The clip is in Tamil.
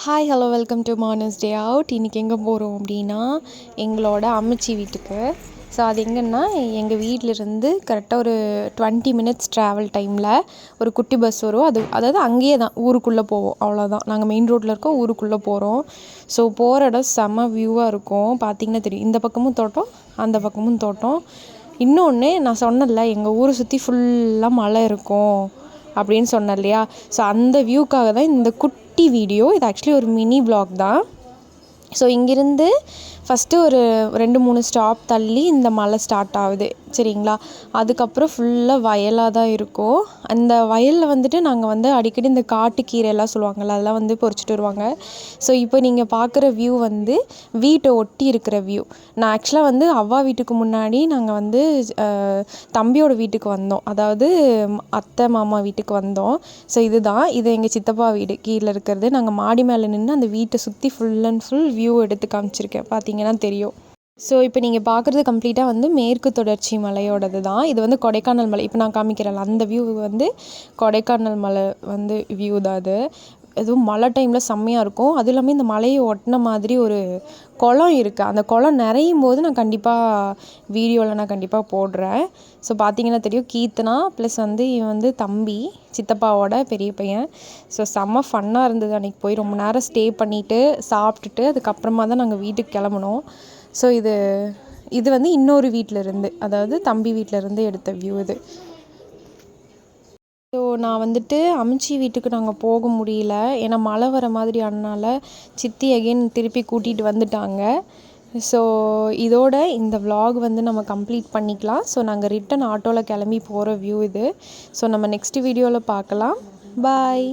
Hi hello welcome to Mariners day out. இன்றைக்கி எங்கே போகிறோம் அப்படின்னா எங்களோட அம்மச்சி வீட்டுக்கு. ஸோ அது எங்கன்னா எங்கள் வீட்டிலேருந்து கரெக்டாக ஒரு 20 மினிட்ஸ் ட்ராவல் டைமில் ஒரு குட்டி பஸ் வரும். அதாவது அங்கேயே தான் ஊருக்குள்ளே போவோம், அவ்வளோதான். நாங்கள் மெயின் ரோட்டில் இருக்கோம், ஊருக்குள்ளே போகிறோம். ஸோ போகிற இடம் செம்ம வியூவாக இருக்கும். பார்த்திங்கன்னா தெரியும், இந்த பக்கமும் தோட்டம், அந்த பக்கமும் தோட்டம். இன்னொன்று நான் சொன்னேன்ல, எங்கள் ஊரை சுற்றி ஃபுல்லாக மலை இருக்கும் அப்படின்னு சொன்னேன் இல்லையா. ஸோ அந்த வியூக்காக தான் இந்த குட்டி வீடியோ. இது ஆக்சுவலி ஒரு மினி வ்ளாக் தான். ஸோ இங்கேருந்து ஃபஸ்ட்டு ஒரு 2-3 ஸ்டாப் தள்ளி இந்த மலை ஸ்டார்ட் ஆகுது, சரிங்களா. அதுக்கப்புறம் ஃபுல்லாக வயலாக தான் இருக்கும். அந்த வயலில் வந்துட்டு நாங்கள் அடிக்கடி இந்த காட்டுக்கீரை எல்லாம் சொல்லுவாங்கள்ல, அதெல்லாம் பறிச்சிட்டு வருவாங்க. ஸோ இப்போ நீங்கள் பார்க்குற வியூ வீட்டை ஒட்டி இருக்கிற வியூ. நான் ஆக்சுவலாக அவ்வா வீட்டுக்கு முன்னாடி நாங்கள் தம்பியோட வீட்டுக்கு வந்தோம், அதாவது அத்தை மாமா வீட்டுக்கு வந்தோம். ஸோ இது எங்கள் சித்தப்பா வீடு கீழே இருக்கிறது. நாங்கள் மாடி மேலே நின்று அந்த வீட்டை சுற்றி ஃபுல் அண்ட் ஃபுல் வியூ எடுத்து காமிச்சிருக்கேன், பார்த்தீங்கன்னா தெரியும். ஸோ இப்போ நீங்கள் பார்க்குறது கம்ப்ளீட்டாக மேற்கு தொடர்ச்சி மலையோடது தான். இது கொடைக்கானல் மலை. இப்போ நான் காமிக்கிறேன்ல அந்த வியூ கொடைக்கானல் மலை வியூ தான் அது. எதுவும் மழை டைமில் செம்மையாக இருக்கும். அதுவும் இல்லாமல் இந்த மலையை ஒட்டின மாதிரி ஒரு குளம் இருக்குது. அந்த குளம் நிறையும் போது நான் கண்டிப்பாக வீடியோவில் நான் கண்டிப்பாக போடுறேன். ஸோ பார்த்தீங்கன்னா தெரியும், கீர்த்தனா ப்ளஸ் இவன் தம்பி, சித்தப்பாவோட பெரிய பையன். ஸோ செம்ம ஃபன்னாக இருந்தது. அன்றைக்கி போய் ரொம்ப நேரம் ஸ்டே பண்ணிவிட்டு சாப்பிட்டுட்டு அதுக்கப்புறமா தான் நாங்கள் வீட்டுக்கு கிளம்புனோம். ஸோ இது இன்னொரு வீட்டிலேருந்து, அதாவது தம்பி வீட்டிலேருந்து எடுத்த வியூ இது. ஸோ நான் அம்மச்சி வீட்டுக்கு நாங்கள் போக முடியல, ஏன்னா மழை வர மாதிரி ஆனனால சித்தி அகைன் திருப்பி கூட்டிகிட்டு வந்துட்டாங்க. ஸோ இதோட இந்த vlog நம்ம கம்ப்ளீட் பண்ணிக்கலாம். ஸோ நாங்கள் ரிட்டன் ஆட்டோவில் கிளம்பி போகிற வியூ இது. ஸோ நம்ம நெக்ஸ்ட் வீடியோவில் பார்க்கலாம். பாய்.